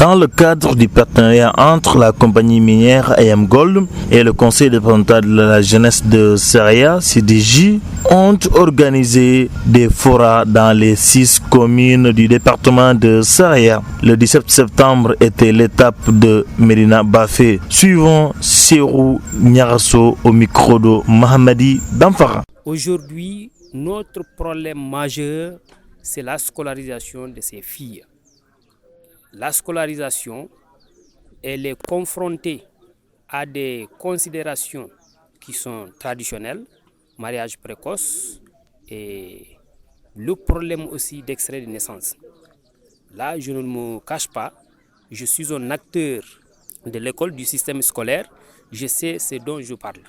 Dans le cadre du partenariat entre la compagnie minière IM Gold et le conseil départemental de la jeunesse de Saraya, CDJ, ont organisé des forats dans les 6 communes du département de Saraya. Le 17 septembre était l'étape de Medina Bafé. Suivons Serou Nyarasso au micro de Mahamadi Damfara. Aujourd'hui, notre problème majeur, c'est la scolarisation de ces filles. La scolarisation, elle est confrontée à des considérations qui sont traditionnelles, mariage précoce et le problème aussi d'extrait de naissance. Là, je ne me cache pas, je suis un acteur de l'école, du système scolaire, je sais ce dont je parle.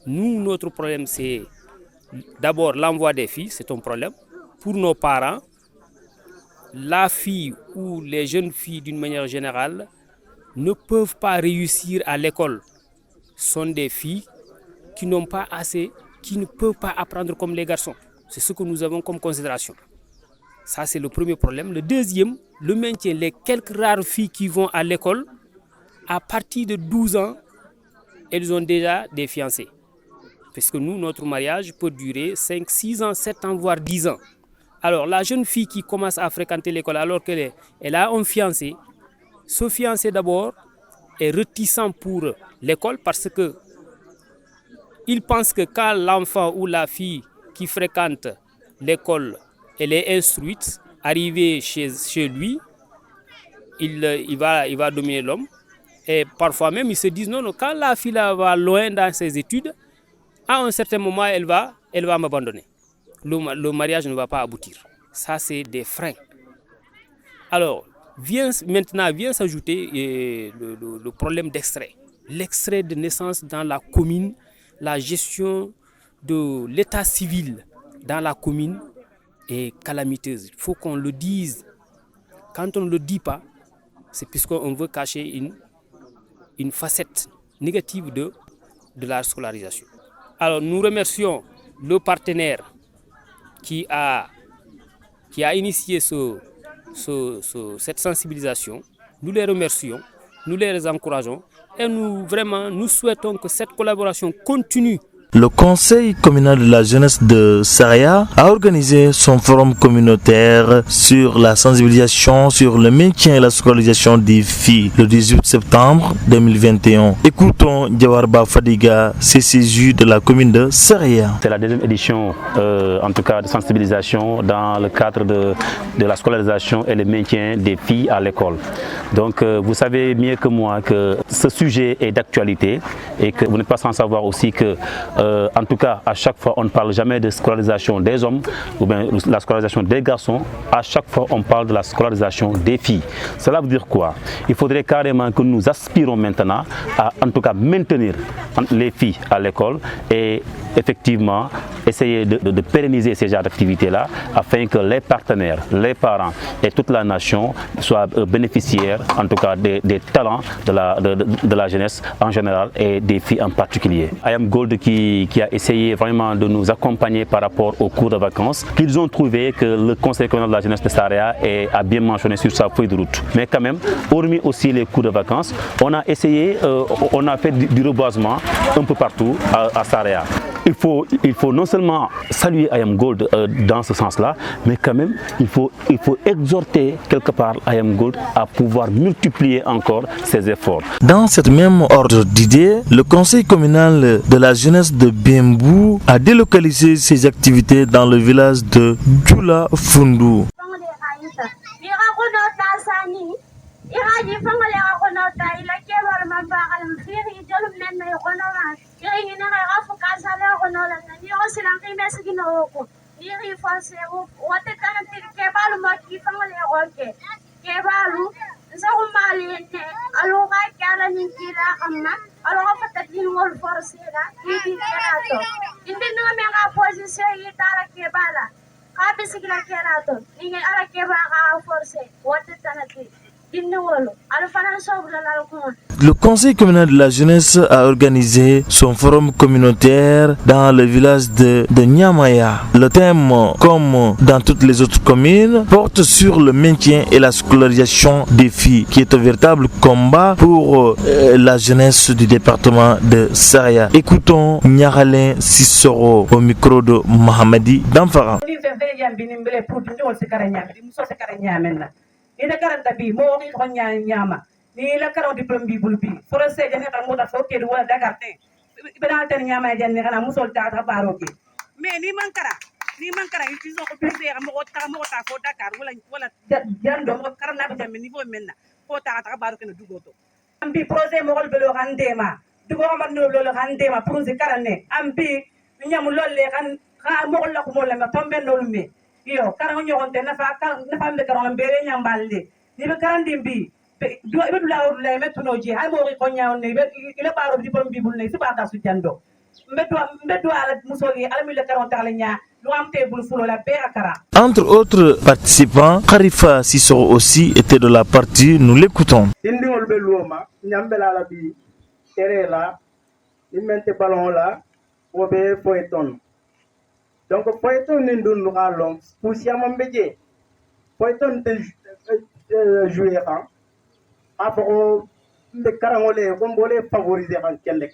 Nous, notre problème, c'est d'abord l'envoi des filles, c'est un problème. Pour nos parents, la fille ou les jeunes filles d'une manière générale ne peuvent pas réussir à l'école. Ce sont des filles qui n'ont pas assez, qui ne peuvent pas apprendre comme les garçons. C'est ce que nous avons comme considération. Ça, c'est le premier problème. Le deuxième, le maintien. Les quelques rares filles qui vont à l'école, à partir de 12 ans, elles ont déjà des fiancés. Parce que nous, notre mariage peut durer 5, 6 ans, 7 ans, voire 10 ans. Alors, la jeune fille qui commence à fréquenter l'école alors qu'elle a un fiancé, ce fiancé d'abord est réticent pour l'école parce que il pense que quand l'enfant ou la fille qui fréquente l'école, elle est instruite, arrivée chez lui, il va dominer l'homme. Et parfois même, ils se disent non, quand la fille là va loin dans ses études, à un certain moment, elle va m'abandonner. Le mariage ne va pas aboutir. Ça, c'est des freins. Alors, vient s'ajouter le problème d'extrait. L'extrait de naissance dans la commune, la gestion de l'état civil dans la commune est calamiteuse. Il faut qu'on le dise. Quand on ne le dit pas, c'est puisqu'on veut cacher une facette négative de la scolarisation. Alors, nous remercions le partenaire qui a initié cette sensibilisation. Nous les remercions, nous les encourageons et nous souhaitons que cette collaboration continue. Le conseil communal de la jeunesse de Saraya a organisé son forum communautaire sur la sensibilisation sur le maintien et la scolarisation des filles le 18 septembre 2021. Écoutons Diawarba Fadiga, CCJ de la commune de Saraya. C'est la deuxième édition, en tout cas de sensibilisation dans le cadre de la scolarisation et le maintien des filles à l'école. Donc vous savez mieux que moi que ce sujet est d'actualité et que vous n'êtes pas sans savoir aussi que en tout cas, à chaque fois, on ne parle jamais de scolarisation des hommes ou bien la scolarisation des garçons. À chaque fois, on parle de la scolarisation des filles. Cela veut dire quoi? Il faudrait carrément que nous aspirons maintenant à, en tout cas, maintenir les filles à l'école et effectivement essayer de pérenniser ces genres d'activités-là afin que les partenaires, les parents et toute la nation soient bénéficiaires, en tout cas, des talents de la jeunesse en général et des filles en particulier. IM Gold qui a essayé vraiment de nous accompagner par rapport aux cours de vacances, qu'ils ont trouvé que le conseil communal de la jeunesse de Saraya a bien mentionné sur sa feuille de route. Mais quand même, hormis aussi les cours de vacances, on a essayé, on a fait du reboisement un peu partout à Saraya. Il faut non seulement saluer IM Gold dans ce sens-là, mais quand même, il faut exhorter quelque part IM Gold à pouvoir multiplier encore ses efforts. Dans cette même ordre d'idées, le conseil communal de la jeunesse de Bembou a délocalisé ses activités dans le village de Djoula Fundu. Le conseil communal de la jeunesse a organisé son forum communautaire dans le village de Nyamaya. Le thème, comme dans toutes les autres communes, porte sur le maintien et la scolarisation des filles, qui est un véritable combat pour la jeunesse du département de Saraya. Écoutons Nyaralin Sissoro au micro de Mohamedi Damfara. Ni la karo diplôme bi bulu bi forcé jane tan mo da fo ke wala Dakar te ibana tan nyama jane kana musol ta baro ke mais ni man kara ils ont obligé mo ta fo Dakar wala jan do mo karna bi tammi niveau menna fo ta baro ke na dugoto ambi projet mo gol belo randema dugo ma no lo randema projet karane ambi nyam lolle kan ha mo la ko mo la ma tombe no lume yo kara nyo on te na fa mbe karo mbere nyam balde ni be karandi mbi Entre autres participants, Kharifa Sissoro aussi était de la partie, nous l'écoutons. Donc, Poeton n'est pas long, pour si on bédier. Poeton jouer après le carangolé comme voler favoriser en quel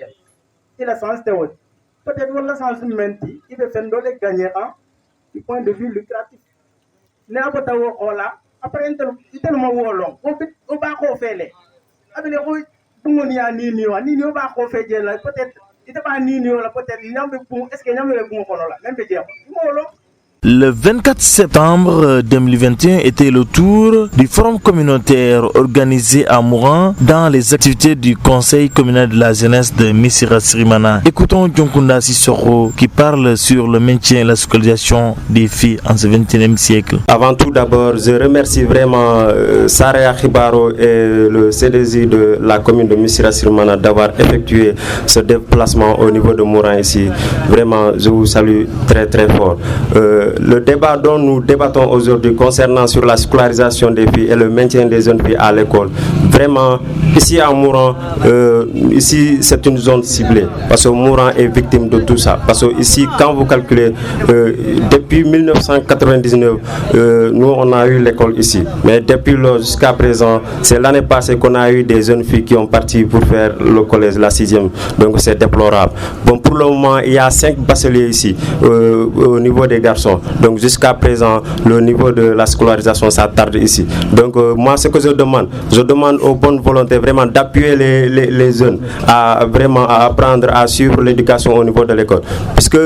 il a sens de haute peut-être le sens menti il veut faire le gagner du point de vue lucratif n'a pas taw ola après il tellement wolong on va ko fele avec les rois bungoni ni on va ko faire peut-être il pas ni la peut-être il n'ambe pour est-ce que n'ambe pour ko la même dire molo. Le 24 septembre 2021 était le tour du forum communautaire organisé à Mouran dans les activités du conseil communal de la jeunesse de Missira Srimana. Écoutons Djonkunda Sissoro qui parle sur le maintien et la scolarisation des filles en ce 21e siècle. Avant tout d'abord, je remercie vraiment Saraya Khibaro et le CDJ de la commune de Missira Srimana d'avoir effectué ce déplacement au niveau de Mouran ici. Vraiment, je vous salue très très fort. Le débat dont nous débattons aujourd'hui concernant sur la scolarisation des filles et le maintien des jeunes filles à l'école, vraiment, ici à Mouran, ici c'est une zone ciblée, parce que Mouran est victime de tout ça. Parce que ici, quand vous calculez, depuis 1999, nous on a eu l'école ici. Mais depuis jusqu'à présent, c'est l'année passée qu'on a eu des jeunes filles qui ont parti pour faire le collège, la 6e. Donc c'est déplorable. Bon, pour le moment, il y a 5 bacheliers ici, au niveau des garçons. Donc jusqu'à présent, le niveau de la scolarisation, ça tarde ici. Donc moi, ce que je demande aux bonnes volontés vraiment d'appuyer les jeunes à vraiment à apprendre à suivre l'éducation au niveau de l'école. Puisque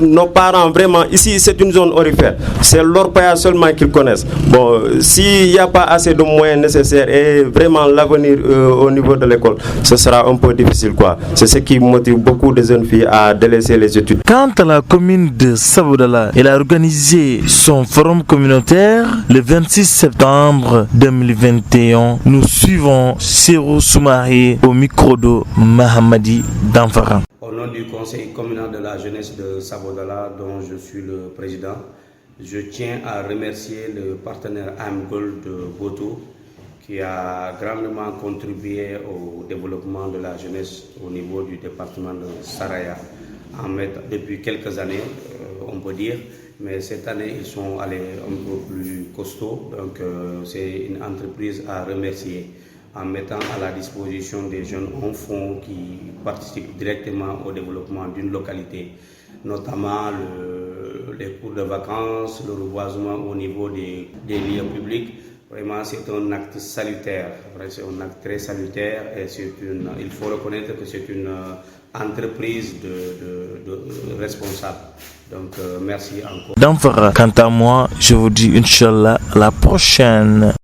nos parents, vraiment, ici, c'est une zone aurifère. C'est l'orpaillage seulement qu'ils connaissent. Bon, s'il n'y a pas assez de moyens nécessaires et vraiment l'avenir au niveau de l'école, ce sera un peu difficile, quoi. C'est ce qui motive beaucoup de jeunes filles à délaisser les études. Quant à la commune de Sabodala, elle a organisé son forum communautaire le 26 septembre 2021. Nous suivons Sero Soumari au micro de Mahamadi Damfara. Au nom du conseil communal de la jeunesse de Sabodala, dont je suis le président, je tiens à remercier le partenaire AMGOL de Boto qui a grandement contribué au développement de la jeunesse au niveau du département de Saraya. Depuis quelques années, on peut dire, mais cette année ils sont allés un peu plus costauds, donc c'est une entreprise à remercier en mettant à la disposition des jeunes en fonds qui participent directement au développement d'une localité, notamment les cours de vacances, le reboisement au niveau des lieux publics. Vraiment, c'est un acte salutaire, c'est un acte très salutaire et il faut reconnaître que c'est une entreprise de responsables. Donc, merci encore. Damfara, quant à moi, je vous dis Inch'Allah, à la prochaine.